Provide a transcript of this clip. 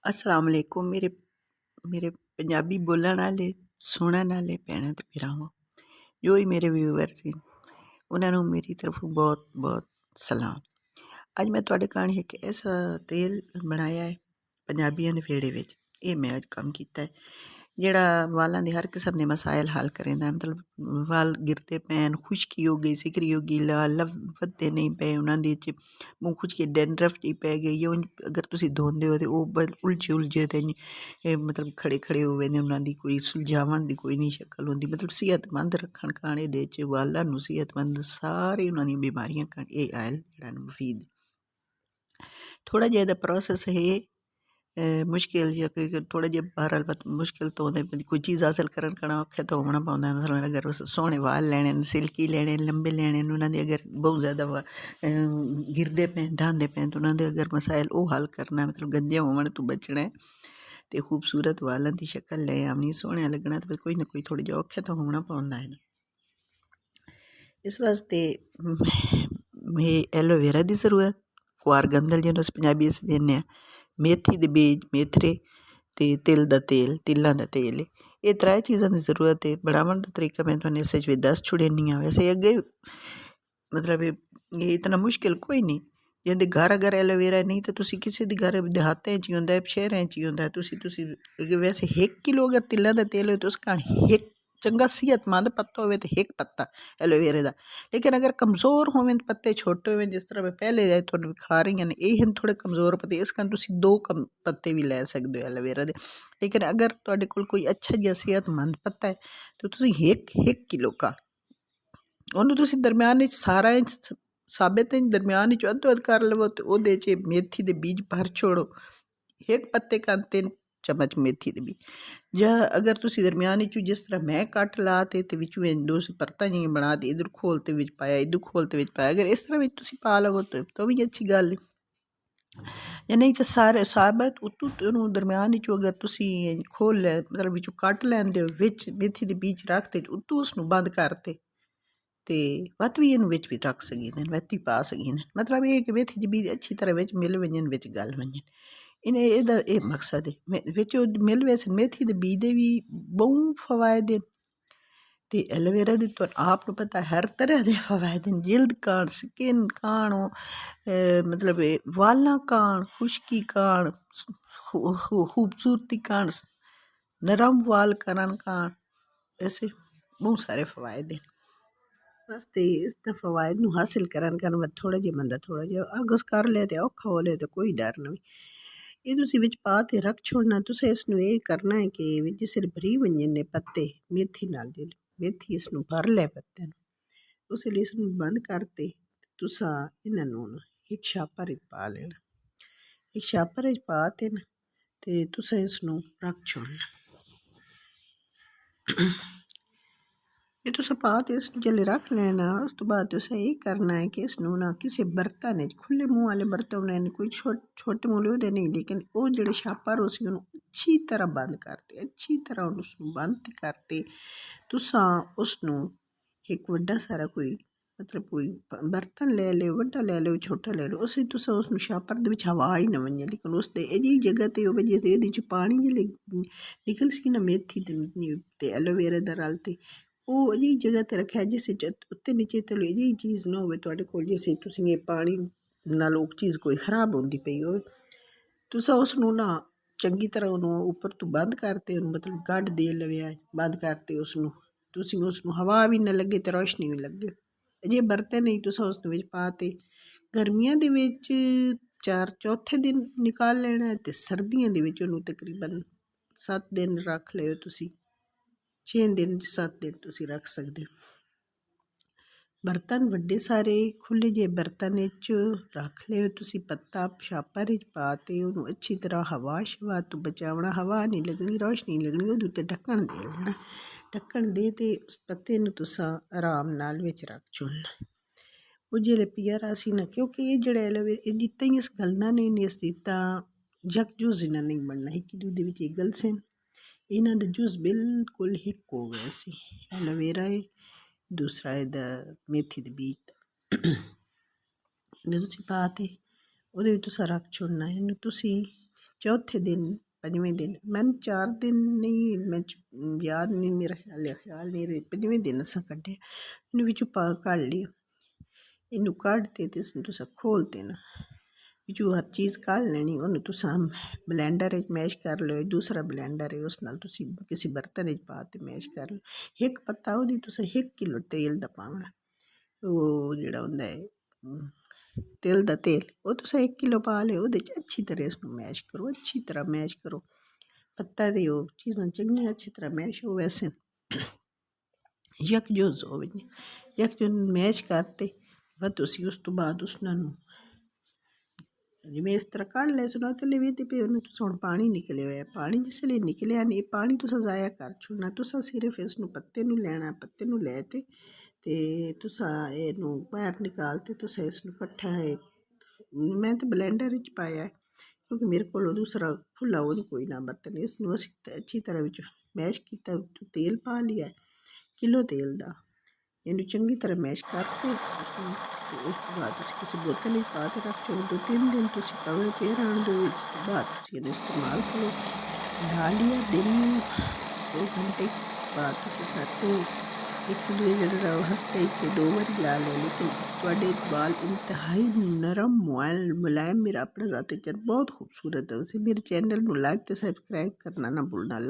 अस्सलाम वालेकुम मेरे मेरे पंजाबी बोलण वाले सुनण वाले भैणां ते भरावां जो ही मेरे व्यूअर्स हैं उन्हां नूं मेरी तरफों बहुत बहुत सलाम। अज मैं तुहाडे कहानी एक ऐसा तेल बनाया है पंजाबियां दे वेड़े विच, ये मैं अज कम कीता है ਜਿਹੜਾ ਵਾਲਾਂ ਦੇ ਹਰ ਕਿਸਮ ਦੇ ਮਸਾਇਲ ਹੱਲ ਕਰੇਂਦਾ। ਮਤਲਬ ਵਾਲ ਗਿਰਦੇ ਪੈਣ, ਖੁਸ਼ਕੀ ਹੋ ਗਈ, ਸਿਕਰੀ ਹੋ ਗਈ, ਲਾਲ ਵੱਧਦੇ ਨਹੀਂ ਪਏ ਉਹਨਾਂ ਦੇ 'ਚ, ਮੂੰਹ ਖੁਸ਼ਕੀ, ਡੈਂਡਰਫ ਜਿਹੀ ਪੈ ਗਈ, ਜਾਂ ਅਗਰ ਤੁਸੀਂ ਧੋਂਦੇ ਹੋ ਤਾਂ ਉਹ ਉਲਝੇ ਤੇ ਮਤਲਬ ਖੜੇ ਖੜੇ ਹੋਵੇ ਨੇ, ਉਹਨਾਂ ਦੀ ਕੋਈ ਸੁਲਝਾਵਣ ਦੀ ਕੋਈ ਨਹੀਂ ਸ਼ਕਲ ਹੁੰਦੀ। ਮਤਲਬ ਸਿਹਤਮੰਦ ਰੱਖਣ ਖਾਣੇ ਦੇ 'ਚ ਵਾਲਾਂ ਨੂੰ ਸਿਹਤਮੰਦ ਸਾਰੇ ਉਹਨਾਂ ਦੀਆਂ ਬਿਮਾਰੀਆਂ ਕਰਨ ਇਹ ਆਇਲ ਜਿਹੜਾ ਮੁਫੀਦ। ਥੋੜ੍ਹਾ ਜਿਹਾ ਇਹਦਾ ਪ੍ਰੋਸੈਸ ਹੈ मुश्किल या कोई थोड़ा जिहा बहरहाल मुश्किल तो होंदा, कोई चीज़ हासिल करन कणा औखे तो होना पौंदा। मतलब अगर उस सोहणे वाल लैणे न, सिल्की लैणे न, लंबे लैणे न, उन्हां दे अगर बहुत ज़्यादा गिरदे पैण, ढांदे पैण तो उन्हां दे अगर मसाइल वो हल करना, मतलब गंजे होवण तो बचना है ते खूबसूरत वालां दी शक्ल ले आवनी, सोहणिया लगना, तो कोई ना कोई थोड़ा जिहा औखे तो होना पौंदा है ना। इस वास्ते एलोवेरा दी ज़रूरत, कुआर गंदल जिहनूं असीं पंजाबी च दिन्ने आ, मेथी दे बीज, मेथरे ते तिल दा तेल, तिलां दा तेल है। ये त्रै चीज़ां दी ज़रूरत है। बनावण दा तरीका मैं तुहानूं इस च भी दस छुड़नी आं। वैसे अगे मतलब ये इतना मुश्किल कोई नहीं, जिंदे घर अगर एलोवेरा नहीं तो तुसी किसी दे घर देहातें च ही होंदा है, शहरें च ही होंदा है। तुसी वैसे 1 किलो अगर तिलां दा तेल हो तो उस कारण एक चंगा सेहतमंद पत्ता होवे तो एक पत्ता एलोवेरे दा। लेकिन अगर कमज़ोर होवें, पत्ते छोटे होवें, जिस तरह मैं पहले तुहानूं विखा रही हैं, ये हैं थोड़े कमज़ोर पत्ते, इस कारण तुसी 2 पत्ते भी लै सकदे हो एलोवेरा दे। लेकिन अगर तुहाडे कोल कोई अच्छा जिहा सेहतमंद पत्ता है तो तुसी एक किलो का ਉਹਨੂੰ ਤੁਸੀਂ ਦਰਮਿਆਨ ਵਿੱਚ ਸਾਰਾ ਇੰਚ ਸਾਬਿਤ ਇੰਚ ਦਰਮਿਆਨ ਵਿੱਚ ਅੱਧੋ ਅੱਧ ਕਰ ਲਵੋ ਅਤੇ ਉਹਦੇ 'ਚ ਮੇਥੀ ਦੇ ਬੀਜ ਭਰ ਛੋੜੋ। ਇੱਕ ਪੱਤੇ ਕਾ 3 ਚਮਚ ਮੇਥੀ ਦੇ ਬੀਜ, ਜਾਂ ਅਗਰ ਤੁਸੀਂ ਦਰਮਿਆਨ ਵਿੱਚੋਂ ਜਿਸ ਤਰ੍ਹਾਂ ਮੈਂ ਕੱਟ ਲਾ ਤੇ ਵਿੱਚੋਂ ਦੋ ਪਰਤਾਂ ਜਿਹੀਆਂ ਬਣਾ ਤੇ ਇੱਧਰ ਖੋਲ ਤੇ ਵਿੱਚ ਪਾਇਆ, ਇੱਧਰ ਖੋਲ ਤੇ ਵਿੱਚ ਪਾਇਆ, ਅਗਰ ਇਸ ਤਰ੍ਹਾਂ ਵਿੱਚ ਤੁਸੀਂ ਪਾ ਲਵੋ ਤਾਂ ਵੀ ਅੱਛੀ ਗੱਲ ਹੈ। ਜਾਂ ਨਹੀਂ ਤਾਂ ਸਾਰੇ ਸਾਬਤ ਉੱਤੋਂ ਉਹਨੂੰ ਦਰਮਿਆਨ ਵਿੱਚੋਂ ਅਗਰ ਤੁਸੀਂ ਖੋਲ ਲੈ, ਮਤਲਬ ਵਿੱਚੋਂ ਕੱਟ ਲੈਂਦੇ ਹੋ, ਵਿੱਚ ਮੇਥੀ ਦੇ ਬੀਜ ਰੱਖ ਤੇ ਉੱਤੋਂ ਉਸਨੂੰ ਬੰਦ ਕਰਤੇ ਤੇ ਵੱਧ ਵੀ ਇਹਨੂੰ ਵਿੱਚ ਵੀ ਰੱਖ ਸਕੀਦੇ ਨੇ, ਵਿੱਚ ਵੀ ਪਾ ਸਕੀਦੇ ਨੇ। ਮਤਲਬ ਇਹ ਕਿ ਮੇਥੀ ਦੇ ਬੀਜ ਅੱਛੀ ਤਰ੍ਹਾਂ ਵਿੱਚ ਮਿਲ ਵੰਜਣ, ਵਿੱਚ ਗਲ ਵੰਜਣ, ਇਹਦਾ ਇਹ ਮਕਸਦ ਹੈ। ਵਿੱਚ ਮਿਲ ਵੈਸੇ ਮੇਥੀ ਦੇ ਬੀਜ ਦੇ ਵੀ ਬਹੁਤ ਫਵਾਇਦ ਨੇ ਤੇ ਐਲੋਵੇਰਾ ਦੇ ਤੁਹਾਨੂੰ ਆਪ ਨੂੰ ਪਤਾ ਹਰ ਤਰ੍ਹਾਂ ਦੇ ਫਵਾਇਦ ਨੇ। ਜਿਲਦ ਕਾਣ, ਸਕਿਨ ਕਾਣ, ਮਤਲਬ ਵਾਲਾਂ ਕਾਣ, ਖੁਸ਼ਕੀ ਕਾਣ, खूबसूरती काण, नरम वाल करन काण, ऐसे बहुत सारे फ़वायद हैं। बस तो इस फ़वायद नूं हासिल करन काण मैं थोड़ा जिहा बंदा थोड़ा जिहा अगस कर ले तो औखा हो ले तो कोई डर नहीं। ये तुसीं विच पा के रख छोड़ना। तुसें इसनूं ये करना है कि विच सिर्फ भरी वंजन ने पत्ते मेथी नाल, जिहड़े मेथी इसनूं भर लै पत्ते नूं, उस लिए इसनूं बंद करते तुसां इन्हां नूं एक छापर पा लेना। एक छापर पा ते ना ते तुसें इसनूं रख छोड़ना। ये तुसें पा ते इसनूं जेल्लै रख लेना, उस तो बाद तुसें ये करना है कि इसनूं ना किसी बर्तन च, खुले मूँह वाले बर्तन ने, कोई छोटे मूँह ओहदे नहीं, लेकिन वो जेह्ड़े छापर उसी अच्छी तरह बंद करते, अच्छी तरह उसनूं बंद करते तुसां उसनूं एक वड्डा सारा कोई मतलब कोई बर्तन ले लो, वड्डा ले लो, छोटा ले लो, उस तुसां उसनूं छापर दे विच हवा ही ना वंजे, लेकिन उसदे इही जगह ते होवे जिस एहदे च पानी जिल्ले निकल सी ना मेथी ते एलोवेरा दा रल ते ਉਹ ਅਜਿਹੀ ਜਗ੍ਹਾ 'ਤੇ ਰੱਖਿਆ ਜਿਸ 'ਚ ਉੱਤੇ ਨੀਚੇ ਥੱਲੇ ਅਜਿਹੀ ਚੀਜ਼ ਨਾ ਹੋਵੇ ਤੁਹਾਡੇ ਕੋਲ, ਜਿਸ ਤੁਸੀਂ ਇਹ ਪਾਣੀ ਨਾਲ ਉਹ ਚੀਜ਼ ਕੋਈ ਖਰਾਬ ਹੁੰਦੀ ਪਈ ਹੋਵੇ। ਤੁਸੀਂ ਉਸ ਨੂੰ ਨਾ ਚੰਗੀ ਤਰ੍ਹਾਂ ਉਹਨੂੰ ਉੱਪਰ ਤੋਂ ਬੰਦ ਕਰਤੇ, ਉਹਨੂੰ ਮਤਲਬ ਗੱਡ ਦੇ ਲਵਿਆ, ਬੰਦ ਕਰਤੇ ਉਸਨੂੰ, ਤੁਸੀਂ ਉਸਨੂੰ ਹਵਾ ਵੀ ਨਾ ਲੱਗੇ ਅਤੇ ਰੋਸ਼ਨੀ ਵੀ ਲੱਗੇ। ਅਜੇ ਬਰਤਨ ਨਹੀਂ ਤੁਸੀਂ ਉਸ ਵਿੱਚ ਪਾ ਤੇ ਗਰਮੀਆਂ ਦੇ ਵਿੱਚ 4 ਦਿਨ ਨਿਕਾਲ ਲੈਣਾ ਅਤੇ ਸਰਦੀਆਂ ਦੇ ਵਿੱਚ ਉਹਨੂੰ ਤਕਰੀਬਨ 7 ਦਿਨ ਰੱਖ ਲਿਓ ਤੁਸੀਂ। 6 ਦਿਨ 7 ਦਿਨ ਤੁਸੀਂ ਰੱਖ ਸਕਦੇ ਹੋ। ਬਰਤਨ ਵੱਡੇ ਸਾਰੇ ਖੁੱਲ੍ਹੇ ਜਿਹੇ ਬਰਤਨ ਵਿੱਚ ਰੱਖ ਲਿਓ ਤੁਸੀਂ, ਪੱਤਾ ਛਾਪਰ ਵਿੱਚ ਪਾ ਤੇ ਉਹਨੂੰ ਅੱਛੀ ਤਰ੍ਹਾਂ ਹਵਾ ਸ਼ਵਾ ਤੋਂ ਬਚਾਉਣਾ, ਹਵਾ ਨਹੀਂ ਲੱਗਣੀ, ਰੋਸ਼ਨੀ ਨਹੀਂ ਲੱਗਣੀ, ਉਹਦੇ ਉੱਤੇ ਢੱਕਣ ਦੇ ਦੇਣਾ। ਢੱਕਣ ਦੇ ਤੇ ਉਸ ਪੱਤੇ ਨੂੰ ਤੁਸੀਂ ਆਰਾਮ ਨਾਲ ਵਿੱਚ ਰੱਖ ਛੋੜਨਾ। ਉਹ ਜਿਹੜੇ ਪਿਆਰਾ ਸੀ ਨਾ, ਕਿਉਂਕਿ ਇਹ ਜਿਹੜਾ ਐਲੋਵੇਰਾ ਇਹ ਜਿੱਦਾਂ ਹੀ ਇਸ ਗਲਣਾ ਨਹੀਂ ਇਸ ਦਿੱਤਾ ਜਗ ਜੂਸ ਇਹਨਾਂ ਨਹੀਂ ਬਣਨਾ, ਇੱਕ ਦੂਜੇ ਵਿੱਚ ਇਹ ਗਲ ਸੇ ਇਹਨਾਂ ਦਾ ਜੂਸ ਬਿਲਕੁਲ ਇੱਕ ਹੋ ਗਿਆ ਸੀ। ਐਲੋਵੇਰਾ ਹੈ, ਦੂਸਰਾ ਇਹਦਾ ਮੇਥੀ ਦੇ ਬੀਜ ਇਹਨੂੰ ਤੁਸੀਂ ਪਾ ਤੇ ਉਹਦੇ ਵਿੱਚ ਤੁਸੀਂ ਰੱਖ ਛੋੜਨਾ। ਇਹਨੂੰ ਤੁਸੀਂ चौथे दिन पंजवें दिन मैंने 4 दिन नहीं मैं याद नहीं मेरा ख्याल नहीं रही 5वें दिन असां कड्ढिया इन्हू विचों पा कढ़ लिया इनू कढ़ते ते इसनूं तुसां खोलते ना विचों हर चीज़ कढ़ लैनी उन्हें तुसां ब्लैंडर मैश कर लो दूसरा ब्लैंडर है उस नाल तुसीं किसी बर्तन पा के मैश कर लो एक पत्ता उहदी तुसां 1 किलो तेल दा पाउणा ਉਹ ਜਿਹੜਾ ਹੁੰਦਾ ਹੈ ਤਿਲ ਦਾ ਤੇਲ ਉਹ ਤੁਸੀਂ 1 ਕਿਲੋ ਪਾ ਲਿਓ ਉਹਦੇ 'ਚ ਅੱਛੀ ਤਰ੍ਹਾਂ ਇਸਨੂੰ ਮੈਸ਼ ਕਰੋ ਅੱਛੀ ਤਰ੍ਹਾਂ ਮੈਸ਼ ਕਰੋ ਪੱਤਾ ਦੇ ਉਹ ਚੀਜ਼ਾਂ ਚੰਗੀਆਂ ਅੱਛੀ ਤਰ੍ਹਾਂ ਮੈਸ਼ ਹੋ ਵੈਸੇ ਯਕਜੋਜ਼ ਹੋਵੇ ਯਕਜੋਜ਼ ਮੈਸ਼ ਕਰਤੇ ਵਾ ਤੁਸੀਂ ਉਸ ਤੋਂ ਬਾਅਦ ਉਸਨਾਂ ਨੂੰ ਜਿਵੇਂ ਇਸ ਤਰ੍ਹਾਂ ਕੱਢ ਲਿਆ ਸੁਣਾ ਥੱਲੇ ਵੀ ਤੇ ਉਹਨੂੰ ਤੁਸੀਂ ਹੁਣ ਪਾਣੀ ਨਿਕਲਿਆ ਹੋਇਆ ਪਾਣੀ ਜਿਸ ਲਈ ਨਿਕਲਿਆ ਨਹੀਂ ਪਾਣੀ ਤੁਸੀਂ ਜ਼ਾਇਆ ਕਰ ਛੱਡਣਾ ਤੁਸੀਂ ਸਿਰਫ ਇਸ ਨੂੰ ਪੱਤੇ ਨੂੰ ਲੈਣਾ ਪੱਤੇ ਨੂੰ ਲੈ ਤੇ तुसा इनू बाहर निकाल के तुसा इसनू कट्ठा है मैं तो ब्लैंडर पाया है क्योंकि मेरे को दूसरा खुला वो कोई ना बर्तन इसनू अच्छी तरह विच मैश किया तेल पा लिया किलो तेल दा इनू चंगी तरह मैश करके उसनू उस तो बाद किसी बोतल पा के रख छोड़ो 2-3 दिन तुसी कवर पे रहन दो इस तो बाद तुसी इन्हू इस्तेमाल करो ढा लिया दिन 2 घंटे बाद तुसी साथ एक दूए हफ्ते 2 बारी ला लें लेकिन थोड़े बाल इंतहाई नरम मुलायम मेरा अपना ज़ाती बहुत खूबसूरत है उसे मेरे चैनल में लाइक तो सब्सक्राइब करना ना भूलना।